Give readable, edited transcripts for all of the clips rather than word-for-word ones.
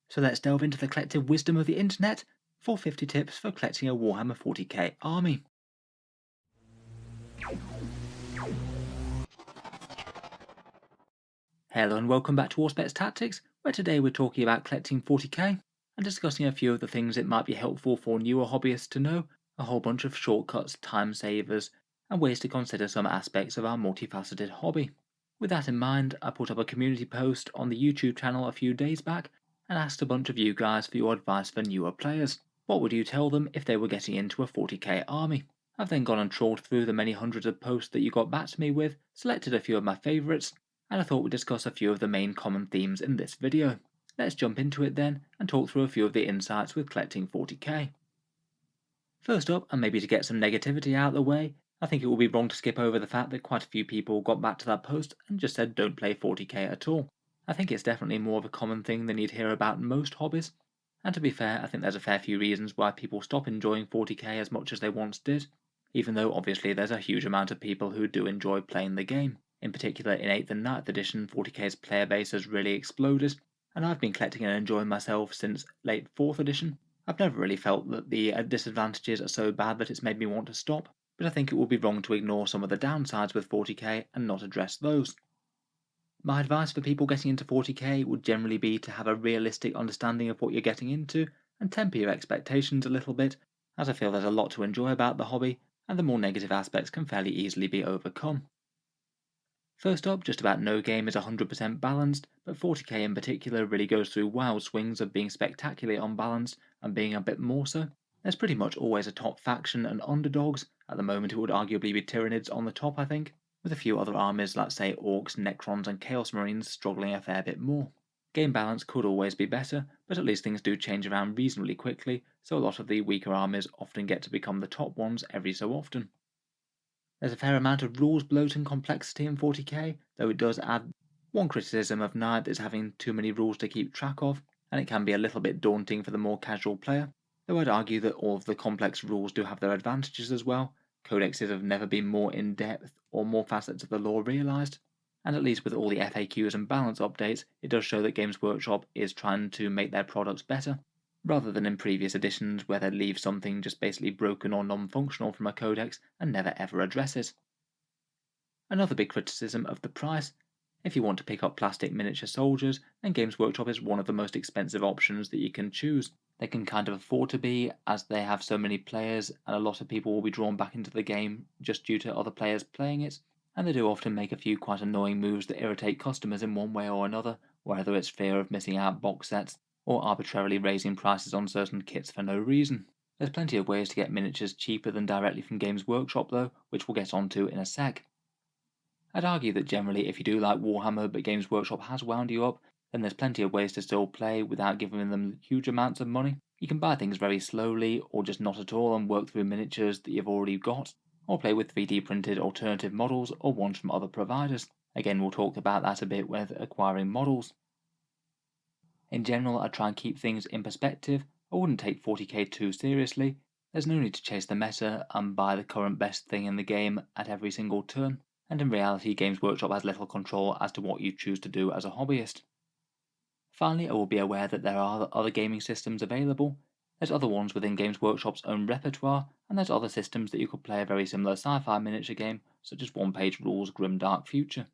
So let's delve into the collective wisdom of the internet for 50 tips for collecting a Warhammer 40k army. Hello and welcome back to Auspex Tactics, where today we're talking about collecting 40k and discussing a few of the things it might be helpful for newer hobbyists to know, a whole bunch of shortcuts, time savers, and ways to consider some aspects of our multifaceted hobby. With that in mind, I put up a community post on the YouTube channel a few days back and asked a bunch of you guys for your advice for newer players. What would you tell them if they were getting into a 40k army? I've then gone and trawled through the many hundreds of posts that you got back to me with, selected a few of my favourites, and I thought we'd discuss a few of the main common themes in this video. Let's jump into it then and talk through a few of the insights with collecting 40k. First up, and maybe to get some negativity out of the way, I think it would be wrong to skip over the fact that quite a few people got back to that post and just said don't play 40k at all. I think it's definitely more of a common thing than you'd hear about in most hobbies, and to be fair, I think there's a fair few reasons why people stop enjoying 40k as much as they once did, even though obviously there's a huge amount of people who do enjoy playing the game. In particular, in 8th and 9th edition, 40k's player base has really exploded, and I've been collecting and enjoying myself since late 4th edition. I've never really felt that the disadvantages are so bad that it's made me want to stop, but I think it would be wrong to ignore some of the downsides with 40k and not address those. My advice for people getting into 40k would generally be to have a realistic understanding of what you're getting into and temper your expectations a little bit, as I feel there's a lot to enjoy about the hobby, and the more negative aspects can fairly easily be overcome. First up, just about no game is 100% balanced, but 40k in particular really goes through wild swings of being spectacularly unbalanced and being a bit more so. There's pretty much always a top faction and underdogs. At the moment it would arguably be Tyranids on the top, I think, with a few other armies like say Orcs, Necrons and Chaos Marines struggling a fair bit more. Game balance could always be better, but at least things do change around reasonably quickly, so a lot of the weaker armies often get to become the top ones every so often. There's a fair amount of rules bloat and complexity in 40k, though it does add one criticism of Ninth is having too many rules to keep track of, and it can be a little bit daunting for the more casual player, though I'd argue that all of the complex rules do have their advantages as well. Codexes have never been more in-depth or more facets of the lore realised, and at least with all the FAQs and balance updates, it does show that Games Workshop is trying to make their products better, rather than in previous editions where they'd leave something just basically broken or non-functional from a codex and never ever address it. Another big criticism of the price. If you want to pick up plastic miniature soldiers, then Games Workshop is one of the most expensive options that you can choose. They can kind of afford to be, as they have so many players and a lot of people will be drawn back into the game just due to other players playing it, and they do often make a few quite annoying moves that irritate customers in one way or another, whether it's fear of missing out box sets or arbitrarily raising prices on certain kits for no reason. There's plenty of ways to get miniatures cheaper than directly from Games Workshop though, which we'll get onto in a sec. I'd argue that generally if you do like Warhammer but Games Workshop has wound you up, then there's plenty of ways to still play without giving them huge amounts of money. You can buy things very slowly or just not at all and work through miniatures that you've already got, or play with 3D printed alternative models or ones from other providers. Again, we'll talk about that a bit with acquiring models. In general, I try and keep things in perspective. I wouldn't take 40k too seriously. There's no need to chase the meta and buy the current best thing in the game at every single turn, and in reality Games Workshop has little control as to what you choose to do as a hobbyist. Finally, I will be aware that there are other gaming systems available. There's other ones within Games Workshop's own repertoire, and there's other systems that you could play a very similar sci-fi miniature game, such as one-page rules Grimdark Future.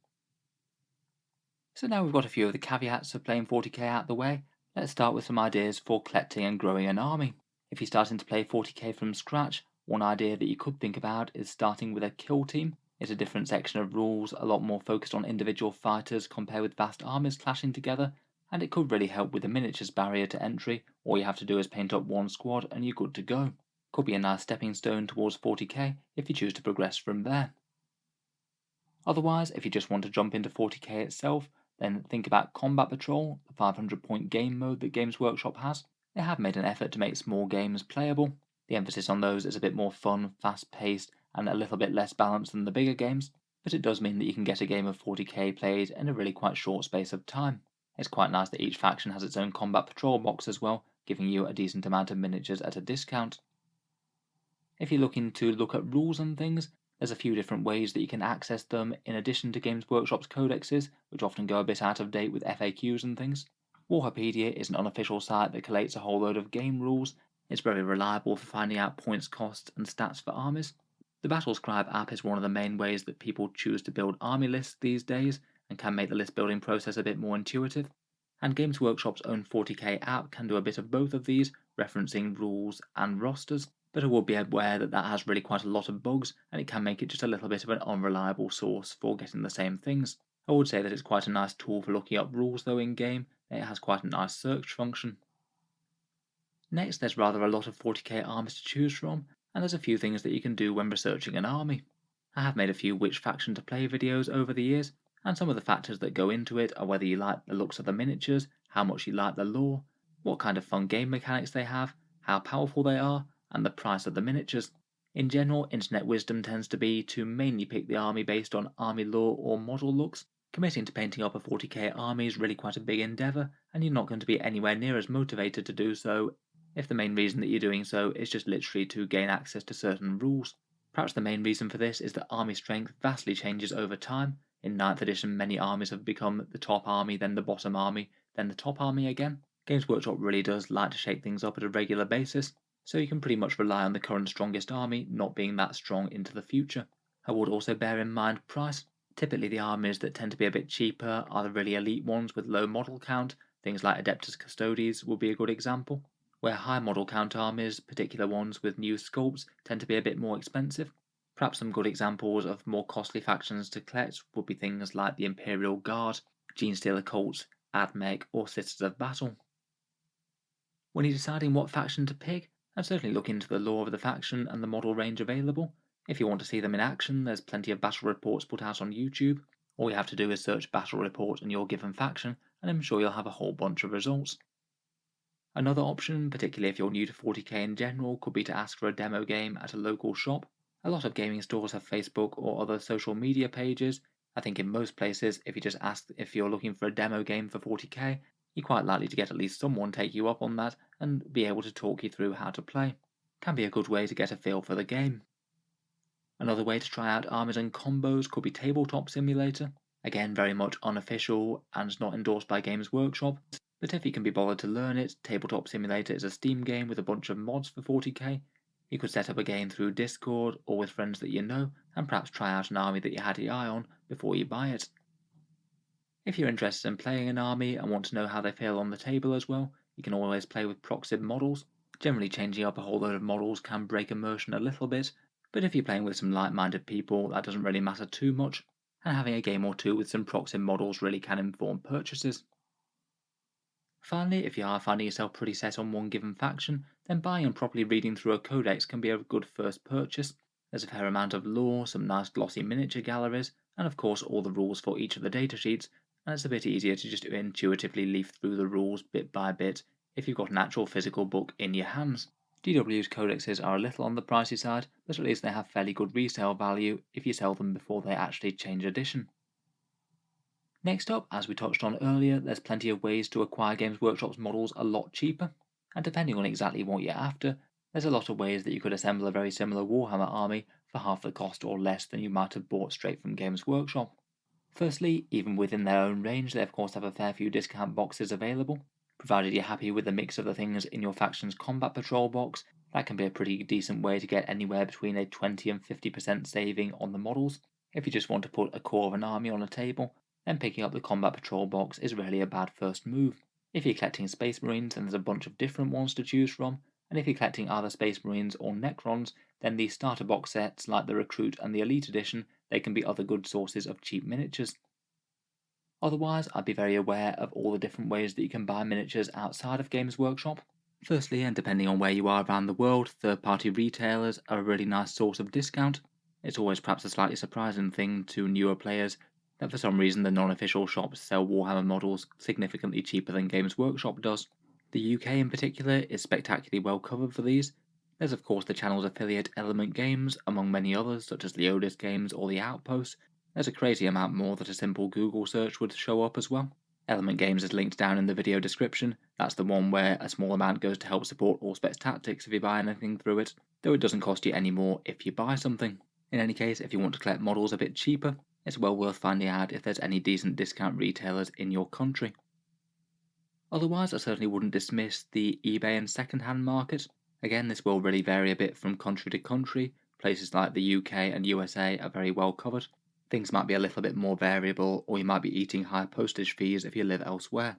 So now we've got a few of the caveats of playing 40k out the way, let's start with some ideas for collecting and growing an army. If you're starting to play 40k from scratch, one idea that you could think about is starting with a kill team. It's a different section of rules, a lot more focused on individual fighters compared with vast armies clashing together, and it could really help with the miniatures barrier to entry. All you have to do is paint up one squad and you're good to go. Could be a nice stepping stone towards 40k if you choose to progress from there. Otherwise, if you just want to jump into 40k itself, then think about Combat Patrol, the 500-point game mode that Games Workshop has. They have made an effort to make small games playable. The emphasis on those is a bit more fun, fast-paced, and a little bit less balanced than the bigger games, but it does mean that you can get a game of 40k played in a really quite short space of time. It's quite nice that each faction has its own Combat Patrol box as well, giving you a decent amount of miniatures at a discount. If you're looking to look at rules and things, there's a few different ways that you can access them in addition to Games Workshop's codexes, which often go a bit out of date with FAQs and things. Warhampedia is an unofficial site that collates a whole load of game rules. It's very reliable for finding out points, costs, and stats for armies. The Battlescribe app is one of the main ways that people choose to build army lists these days, and can make the list building process a bit more intuitive. And Games Workshop's own 40k app can do a bit of both of these, referencing rules and rosters, but I would be aware that that has really quite a lot of bugs, and it can make it just a little bit of an unreliable source for getting the same things. I would say that it's quite a nice tool for looking up rules though in game. It has quite a nice search function. Next, there's rather a lot of 40k armies to choose from, and there's a few things that you can do when researching an army. I have made a few which faction to play videos over the years, and some of the factors that go into it are whether you like the looks of the miniatures, how much you like the lore, what kind of fun game mechanics they have, how powerful they are, and the price of the miniatures. In general, internet wisdom tends to be to mainly pick the army based on army lore or model looks. Committing to painting up a 40k army is really quite a big endeavour, and you're not going to be anywhere near as motivated to do so if the main reason that you're doing so is just literally to gain access to certain rules. Perhaps the main reason for this is that army strength vastly changes over time. In 9th edition, many armies have become the top army, then the bottom army, then the top army again. Games Workshop really does like to shake things up at a regular basis, so you can pretty much rely on the current strongest army not being that strong into the future. I would also bear in mind price. Typically the armies that tend to be a bit cheaper are the really elite ones with low model count. Things like Adeptus Custodes would be a good example, where high model count armies, particular ones with new sculpts, tend to be a bit more expensive. Perhaps some good examples of more costly factions to collect would be things like the Imperial Guard, Genestealer Cults, Admech, or Sisters of Battle. When you're deciding what faction to pick, I'd certainly look into the lore of the faction and the model range available. If you want to see them in action, there's plenty of battle reports put out on YouTube. All you have to do is search battle report in your given faction, and I'm sure you'll have a whole bunch of results. Another option, particularly if you're new to 40k in general, could be to ask for a demo game at a local shop. A lot of gaming stores have Facebook or other social media pages. I think in most places, if you just ask if you're looking for a demo game for 40k, you're quite likely to get at least someone take you up on that and be able to talk you through how to play. Can be a good way to get a feel for the game. Another way to try out armies and combos could be Tabletop Simulator. Again, very much unofficial and not endorsed by Games Workshop, but if you can be bothered to learn it, Tabletop Simulator is a Steam game with a bunch of mods for 40k. You could set up a game through Discord or with friends that you know, and perhaps try out an army that you had your eye on before you buy it. If you're interested in playing an army and want to know how they feel on the table as well, you can always play with proxib models. Generally changing up a whole load of models can break immersion a little bit, but if you're playing with some like-minded people, that doesn't really matter too much, and having a game or two with some proxib models really can inform purchases. Finally, if you are finding yourself pretty set on one given faction, then buying and properly reading through a codex can be a good first purchase. There's a fair amount of lore, some nice glossy miniature galleries, and of course all the rules for each of the datasheets, and it's a bit easier to just intuitively leaf through the rules bit by bit if you've got an actual physical book in your hands. GW's codexes are a little on the pricey side, but at least they have fairly good resale value if you sell them before they actually change edition. Next up, as we touched on earlier, there's plenty of ways to acquire Games Workshop's models a lot cheaper, and depending on exactly what you're after, there's a lot of ways that you could assemble a very similar Warhammer army for half the cost or less than you might have bought straight from Games Workshop. Firstly, even within their own range, they of course have a fair few discount boxes available. Provided you're happy with the mix of the things in your faction's combat patrol box, that can be a pretty decent way to get anywhere between a 20 and 50% saving on the models. If you just want to put a core of an army on a table, then picking up the combat patrol box is rarely a bad first move. If you're collecting Space Marines, then there's a bunch of different ones to choose from, and if you're collecting either Space Marines or Necrons, then the starter box sets like the Recruit and the Elite Edition, they can be other good sources of cheap miniatures. Otherwise, I'd be very aware of all the different ways that you can buy miniatures outside of Games Workshop. Firstly, and depending on where you are around the world, third-party retailers are a really nice source of discount. It's always perhaps a slightly surprising thing to newer players that for some reason the non-official shops sell Warhammer models significantly cheaper than Games Workshop does. The UK in particular is spectacularly well covered for these. There's of course the channel's affiliate Element Games, among many others such as Leodis Games or The Outpost. There's a crazy amount more that a simple Google search would show up as well. Element Games is linked down in the video description. That's the one where a small amount goes to help support Auspex Tactics if you buy anything through it, though it doesn't cost you any more if you buy something. In any case, if you want to collect models a bit cheaper, it's well worth finding out if there's any decent discount retailers in your country. Otherwise, I certainly wouldn't dismiss the eBay and second-hand market. Again, this will really vary a bit from country to country. Places like the UK and USA are very well covered. Things might be a little bit more variable, or you might be eating higher postage fees if you live elsewhere.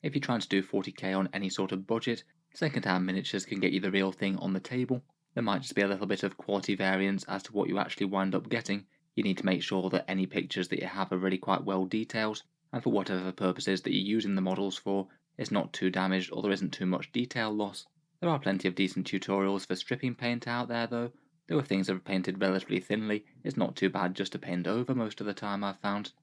If you're trying to do 40k on any sort of budget, second-hand miniatures can get you the real thing on the table. There might just be a little bit of quality variance as to what you actually wind up getting. You need to make sure that any pictures that you have are really quite well detailed, and for whatever purposes that you're using the models for, it's not too damaged or there isn't too much detail loss. There are plenty of decent tutorials for stripping paint out there though. Though if things are painted relatively thinly, it's not too bad just to paint over most of the time I've found.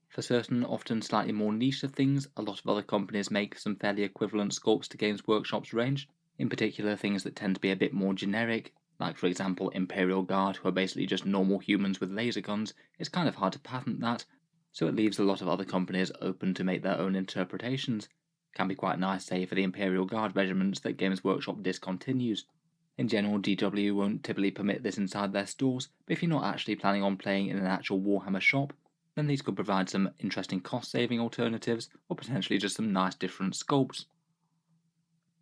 For certain, often slightly more niche of things, a lot of other companies make some fairly equivalent sculpts to Games Workshop's range. In particular, things that tend to be a bit more generic, like for example Imperial Guard, who are basically just normal humans with laser guns. It's kind of hard to patent that, so it leaves a lot of other companies open to make their own interpretations. Can be quite nice, say, for the Imperial Guard regiments that Games Workshop discontinues. In general, DW won't typically permit this inside their stores, but if you're not actually planning on playing in an actual Warhammer shop, then these could provide some interesting cost-saving alternatives, or potentially just some nice different sculpts.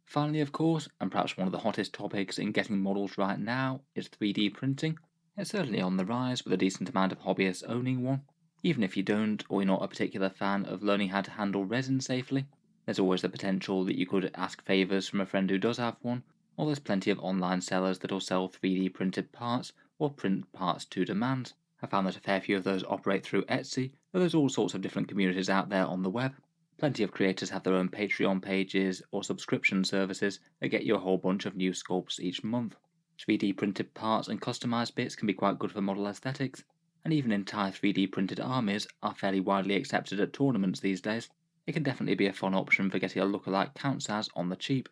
Finally, of course, and perhaps one of the hottest topics in getting models right now, is 3D printing. It's certainly on the rise, with a decent amount of hobbyists owning one. Even if you don't, or you're not a particular fan of learning how to handle resin safely, there's always the potential that you could ask favours from a friend who does have one, or there's plenty of online sellers that'll sell 3D printed parts, or print parts to demand. I found that a fair few of those operate through Etsy, though there's all sorts of different communities out there on the web. Plenty of creators have their own Patreon pages or subscription services that get you a whole bunch of new sculpts each month. 3D printed parts and customised bits can be quite good for model aesthetics, and even entire 3D printed armies are fairly widely accepted at tournaments these days. It can definitely be a fun option for getting a lookalike counts as on the cheap.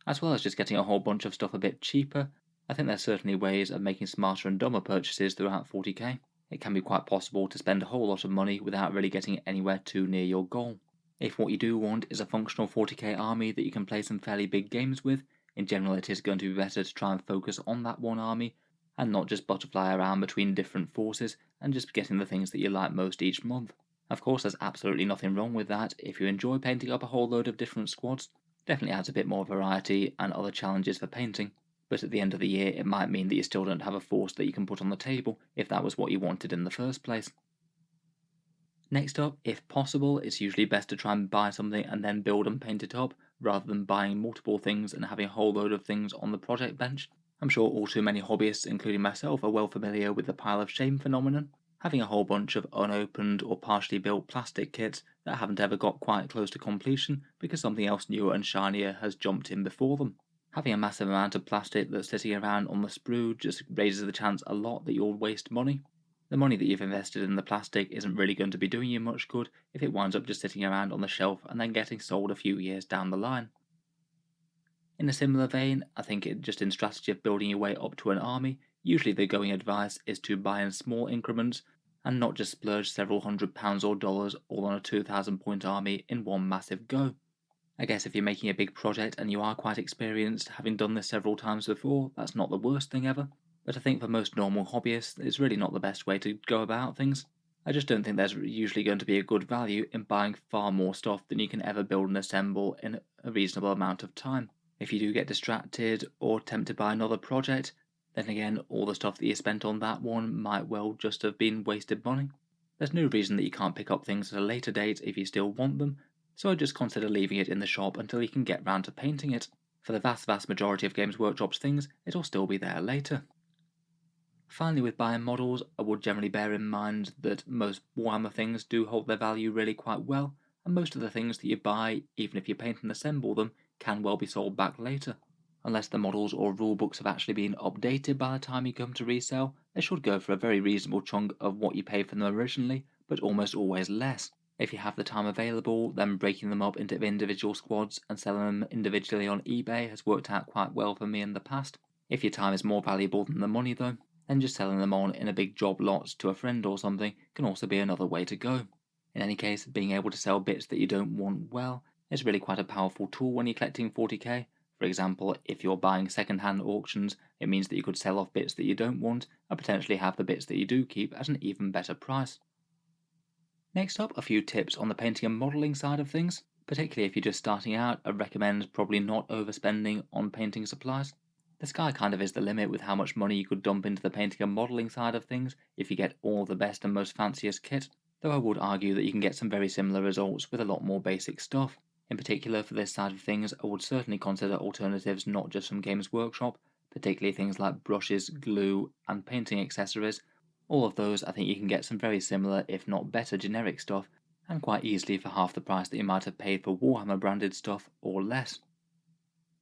As well as just getting a whole bunch of stuff a bit cheaper, I think there's certainly ways of making smarter and dumber purchases throughout 40k. It can be quite possible to spend a whole lot of money without really getting anywhere too near your goal. If what you do want is a functional 40k army that you can play some fairly big games with, in general it is going to be better to try and focus on that one army, and not just butterfly around between different forces and just getting the things that you like most each month. Of course, there's absolutely nothing wrong with that. If you enjoy painting up a whole load of different squads, definitely adds a bit more variety and other challenges for painting. But at the end of the year, it might mean that you still don't have a force that you can put on the table if that was what you wanted in the first place. Next up, if possible, it's usually best to try and buy something and then build and paint it up, rather than buying multiple things and having a whole load of things on the project bench. I'm sure all too many hobbyists, including myself, are well familiar with the pile of shame phenomenon, having a whole bunch of unopened or partially built plastic kits that haven't ever got quite close to completion because something else newer and shinier has jumped in before them. Having a massive amount of plastic that's sitting around on the sprue just raises the chance a lot that you'll waste money. The money that you've invested in the plastic isn't really going to be doing you much good if it winds up just sitting around on the shelf and then getting sold a few years down the line. In a similar vein, I think just in strategy of building your way up to an army, usually the going advice is to buy in small increments and not just splurge several £100 or dollars all on a 2,000 point army in one massive go. I guess if you're making a big project and you are quite experienced, having done this several times before, that's not the worst thing ever. But I think for most normal hobbyists, it's really not the best way to go about things. I just don't think there's usually going to be a good value in buying far more stuff than you can ever build and assemble in a reasonable amount of time. If you do get distracted or tempted by another project, then again, all the stuff that you spent on that one might well just have been wasted money. There's no reason that you can't pick up things at a later date if you still want them, so I just consider leaving it in the shop until you can get round to painting it. For the vast majority of Games Workshop's things, it'll still be there later. Finally, with buying models, I would generally bear in mind that most Warhammer things do hold their value really quite well, and most of the things that you buy, even if you paint and assemble them, can well be sold back later. Unless the models or rulebooks have actually been updated by the time you come to resell, they should go for a very reasonable chunk of what you paid for them originally, but almost always less. If you have the time available, then breaking them up into individual squads and selling them individually on eBay has worked out quite well for me in the past. If your time is more valuable than the money though, then just selling them on in a big job lot to a friend or something can also be another way to go. In any case, being able to sell bits that you don't want well is really quite a powerful tool when you're collecting 40k. For example, if you're buying second-hand auctions, it means that you could sell off bits that you don't want and potentially have the bits that you do keep at an even better price. Next up, a few tips on the painting and modelling side of things. Particularly if you're just starting out, I'd recommend probably not overspending on painting supplies. The sky kind of is the limit with how much money you could dump into the painting and modelling side of things if you get all the best and most fanciest kit, though I would argue that you can get some very similar results with a lot more basic stuff. In particular, for this side of things, I would certainly consider alternatives not just from Games Workshop, particularly things like brushes, glue, and painting accessories. All of those, I think you can get some very similar, if not better, generic stuff, and quite easily for half the price that you might have paid for Warhammer branded stuff or less.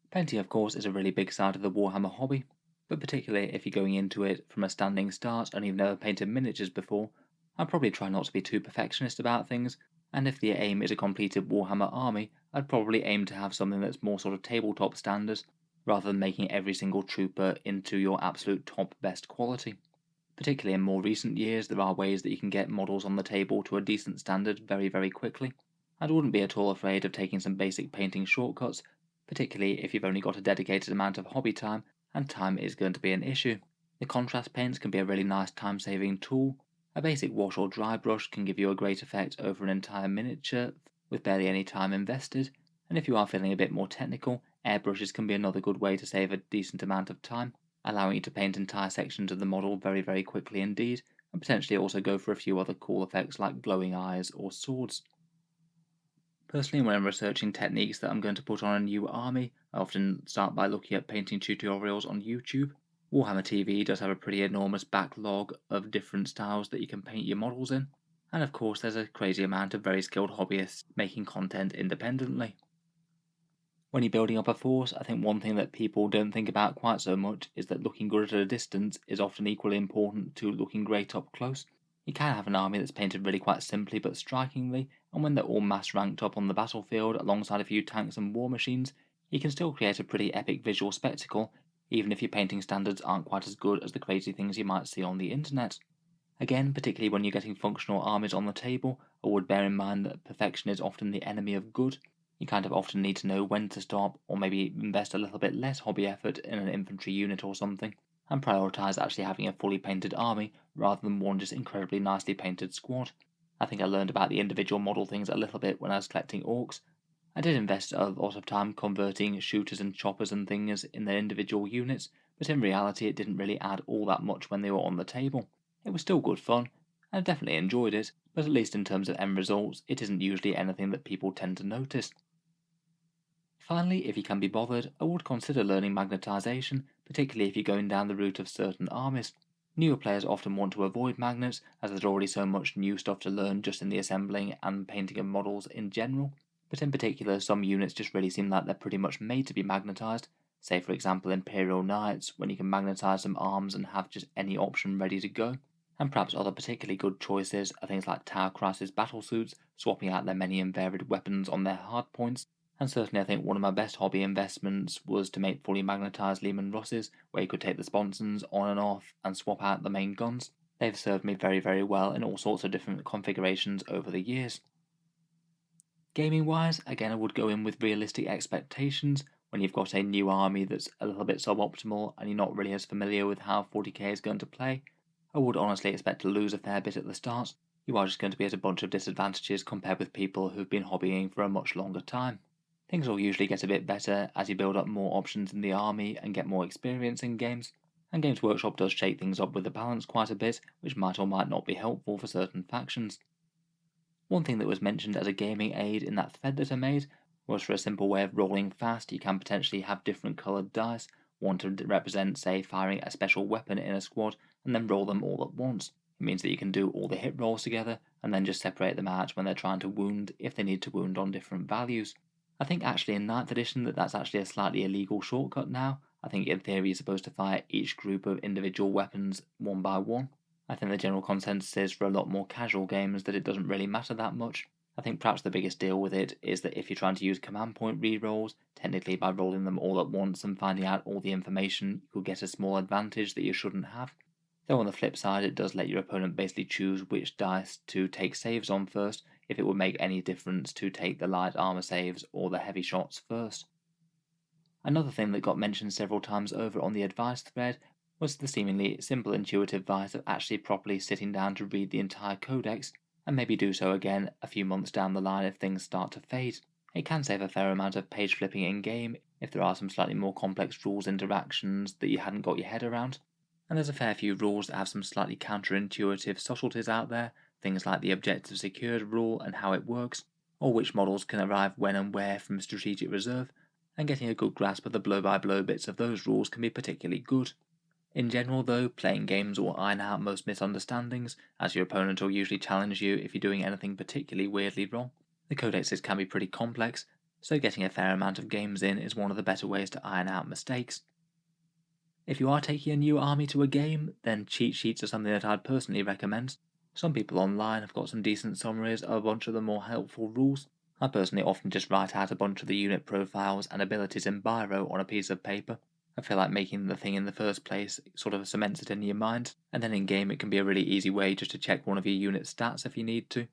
Painting, of course, is a really big side of the Warhammer hobby, but particularly if you're going into it from a standing start and you've never painted miniatures before, I'd probably try not to be too perfectionist about things, and if the aim is a completed Warhammer army, I'd probably aim to have something that's more sort of tabletop standards, rather than making every single trooper into your absolute top best quality. Particularly in more recent years, there are ways that you can get models on the table to a decent standard very, very quickly. I wouldn't be at all afraid of taking some basic painting shortcuts, particularly if you've only got a dedicated amount of hobby time, and time is going to be an issue. The contrast paints can be a really nice time saving tool. A basic wash or dry brush can give you a great effect over an entire miniature with barely any time invested, and if you are feeling a bit more technical, airbrushes can be another good way to save a decent amount of time, allowing you to paint entire sections of the model very, very quickly indeed, and potentially also go for a few other cool effects like glowing eyes or swords. Personally, when I'm researching techniques that I'm going to put on a new army, I often start by looking at painting tutorials on YouTube. Warhammer TV does have a pretty enormous backlog of different styles that you can paint your models in, and of course there's a crazy amount of very skilled hobbyists making content independently. When you're building up a force, I think one thing that people don't think about quite so much is that looking good at a distance is often equally important to looking great up close. You can have an army that's painted really quite simply but strikingly, and when they're all mass ranked up on the battlefield alongside a few tanks and war machines, you can still create a pretty epic visual spectacle, even if your painting standards aren't quite as good as the crazy things you might see on the internet. Again, particularly when you're getting functional armies on the table, I would bear in mind that perfection is often the enemy of good. You kind of often need to know when to stop, or maybe invest a little bit less hobby effort in an infantry unit or something, and prioritise actually having a fully painted army rather than one just incredibly nicely painted squad. I think I learned about the individual model things a little bit when I was collecting orcs. I did invest a lot of time converting shooters and choppers and things in their individual units, but in reality it didn't really add all that much when they were on the table. It was still good fun, and I definitely enjoyed it, but at least in terms of end results, it isn't usually anything that people tend to notice. Finally, if you can be bothered, I would consider learning magnetisation, particularly if you're going down the route of certain armies. Newer players often want to avoid magnets, as there's already so much new stuff to learn just in the assembling and painting of models in general, but in particular some units just really seem like they're pretty much made to be magnetised. Say for example Imperial Knights, when you can magnetise some arms and have just any option ready to go. And perhaps other particularly good choices are things like Tower Crisis battlesuits, swapping out their many and varied weapons on their hardpoints. And certainly I think one of my best hobby investments was to make fully magnetised Lehman Russes, where you could take the sponsons on and off and swap out the main guns. They've served me very, very well in all sorts of different configurations over the years. Gaming wise, again I would go in with realistic expectations. When you've got a new army that's a little bit suboptimal and you're not really as familiar with how 40k is going to play, I would honestly expect to lose a fair bit at the start. You are just going to be at a bunch of disadvantages compared with people who've been hobbying for a much longer time. Things will usually get a bit better as you build up more options in the army and get more experience in games, and Games Workshop does shake things up with the balance quite a bit, which might or might not be helpful for certain factions. One thing that was mentioned as a gaming aid in that thread that I made was for a simple way of rolling fast, you can potentially have different coloured dice, one to represent, say, firing a special weapon in a squad, and then roll them all at once. It means that you can do all the hit rolls together, and then just separate them out when they're trying to wound if they need to wound on different values. I think actually in 9th edition that's actually a slightly illegal shortcut now. I think in theory you're supposed to fire each group of individual weapons one by one. I think the general consensus is for a lot more casual games that it doesn't really matter that much. I think perhaps the biggest deal with it is that if you're trying to use command point rerolls, technically by rolling them all at once and finding out all the information, you could get a small advantage that you shouldn't have. Though on the flip side, it does let your opponent basically choose which dice to take saves on first, if it would make any difference to take the light armor saves or the heavy shots first. Another thing that got mentioned several times over on the advice thread was the seemingly simple intuitive advice of actually properly sitting down to read the entire codex, and maybe do so again a few months down the line if things start to fade. It can save a fair amount of page flipping in game if there are some slightly more complex rules interactions that you hadn't got your head around. And there's a fair few rules that have some slightly counterintuitive subtleties out there, things like the objective secured rule and how it works, or which models can arrive when and where from strategic reserve, and getting a good grasp of the blow-by-blow bits of those rules can be particularly good. In general though, playing games will iron out most misunderstandings, as your opponent will usually challenge you if you're doing anything particularly weirdly wrong. The codexes can be pretty complex, so getting a fair amount of games in is one of the better ways to iron out mistakes. If you are taking a new army to a game, then cheat sheets are something that I'd personally recommend. Some people online have got some decent summaries of a bunch of the more helpful rules. I personally often just write out a bunch of the unit profiles and abilities in biro on a piece of paper. I feel like making the thing in the first place sort of cements it in your mind, and then in game it can be a really easy way just to check one of your unit stats if you need to.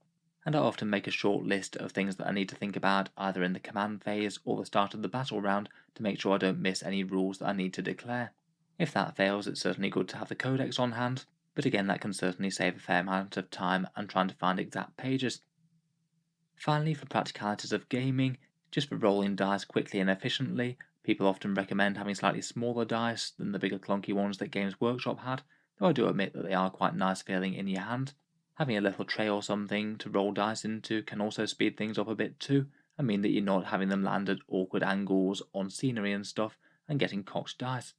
And I often make a short list of things that I need to think about either in the command phase or the start of the battle round to make sure I don't miss any rules that I need to declare. If that fails, it's certainly good to have the codex on hand, but again that can certainly save a fair amount of time and trying to find exact pages. Finally, for practicalities of gaming, just for rolling dice quickly and efficiently, people often recommend having slightly smaller dice than the bigger clunky ones that Games Workshop had, though I do admit that they are quite nice feeling in your hand. Having a little tray or something to roll dice into can also speed things up a bit too, and mean that you're not having them land at awkward angles on scenery and stuff, and getting cocked dice.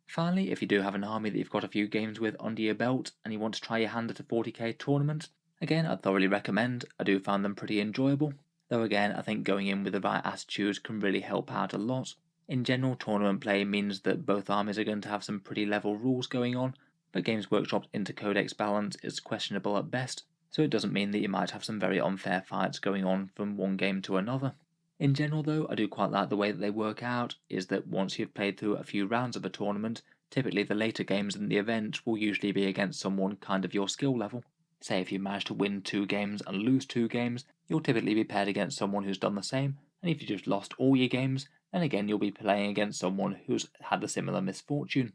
Finally, if you do have an army that you've got a few games with under your belt and you want to try your hand at a 40k tournament, again I'd thoroughly recommend. I do find them pretty enjoyable, though again I think going in with the right attitude can really help out a lot. In general, tournament play means that both armies are going to have some pretty level rules going on, but Games Workshop's inter-codex balance is questionable at best, so it doesn't mean that you might have some very unfair fights going on from one game to another. In general though, I do quite like the way that they work out, is that once you've played through a few rounds of a tournament, typically the later games in the event will usually be against someone kind of your skill level. Say if you manage to win 2 games and lose 2 games, you'll typically be paired against someone who's done the same, and if you just lost all your games, then again you'll be playing against someone who's had a similar misfortune.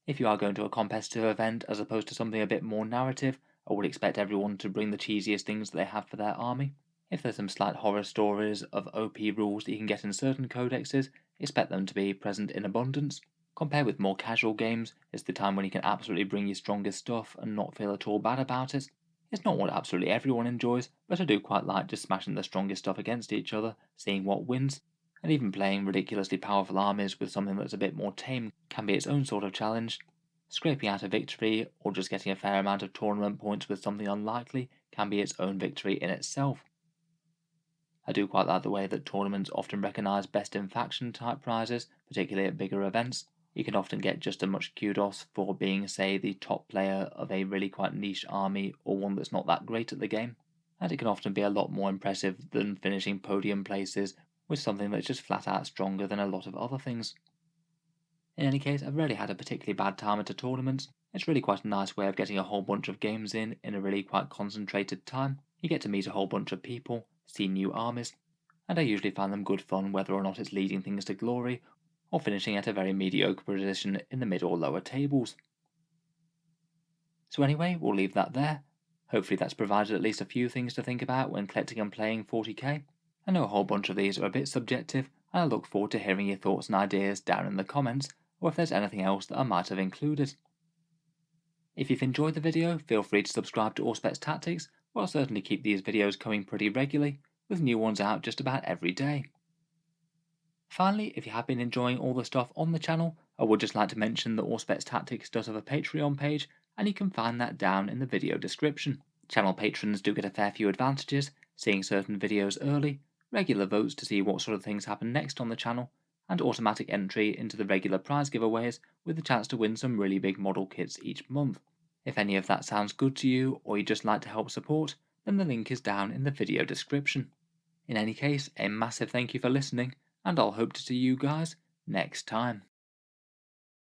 If you are going to a competitive event as opposed to something a bit more narrative, I would expect everyone to bring the cheesiest things that they have for their army. If there's some slight horror stories of OP rules that you can get in certain codexes, expect them to be present in abundance. Compared with more casual games, it's the time when you can absolutely bring your strongest stuff and not feel at all bad about it. It's not what absolutely everyone enjoys, but I do quite like just smashing the strongest stuff against each other, seeing what wins. And even playing ridiculously powerful armies with something that's a bit more tame can be its own sort of challenge. Scraping out a victory, or just getting a fair amount of tournament points with something unlikely, can be its own victory in itself. I do quite like the way that tournaments often recognise best in faction type prizes, particularly at bigger events. You can often get just as much kudos for being, say, the top player of a really quite niche army or one that's not that great at the game, and it can often be a lot more impressive than finishing podium places with something that's just flat out stronger than a lot of other things. In any case, I've rarely had a particularly bad time at a tournament. It's really quite a nice way of getting a whole bunch of games in a really quite concentrated time. You get to meet a whole bunch of people, see new armies, and I usually find them good fun whether or not it's leading things to glory or finishing at a very mediocre position in the mid or lower tables. So anyway, we'll leave that there. Hopefully that's provided at least a few things to think about when collecting and playing 40k. I know a whole bunch of these are a bit subjective, and I look forward to hearing your thoughts and ideas down in the comments, or if there's anything else that I might have included. If you've enjoyed the video, feel free to subscribe to Auspex Tactics, where I'll certainly keep these videos coming pretty regularly, with new ones out just about every day. Finally, if you have been enjoying all the stuff on the channel, I would just like to mention that Auspex Tactics does have a Patreon page, and you can find that down in the video description. Channel patrons do get a fair few advantages, seeing certain videos early, regular votes to see what sort of things happen next on the channel, and automatic entry into the regular prize giveaways with the chance to win some really big model kits each month. If any of that sounds good to you, or you'd just like to help support, then the link is down in the video description. In any case, a massive thank you for listening, and I'll hope to see you guys next time.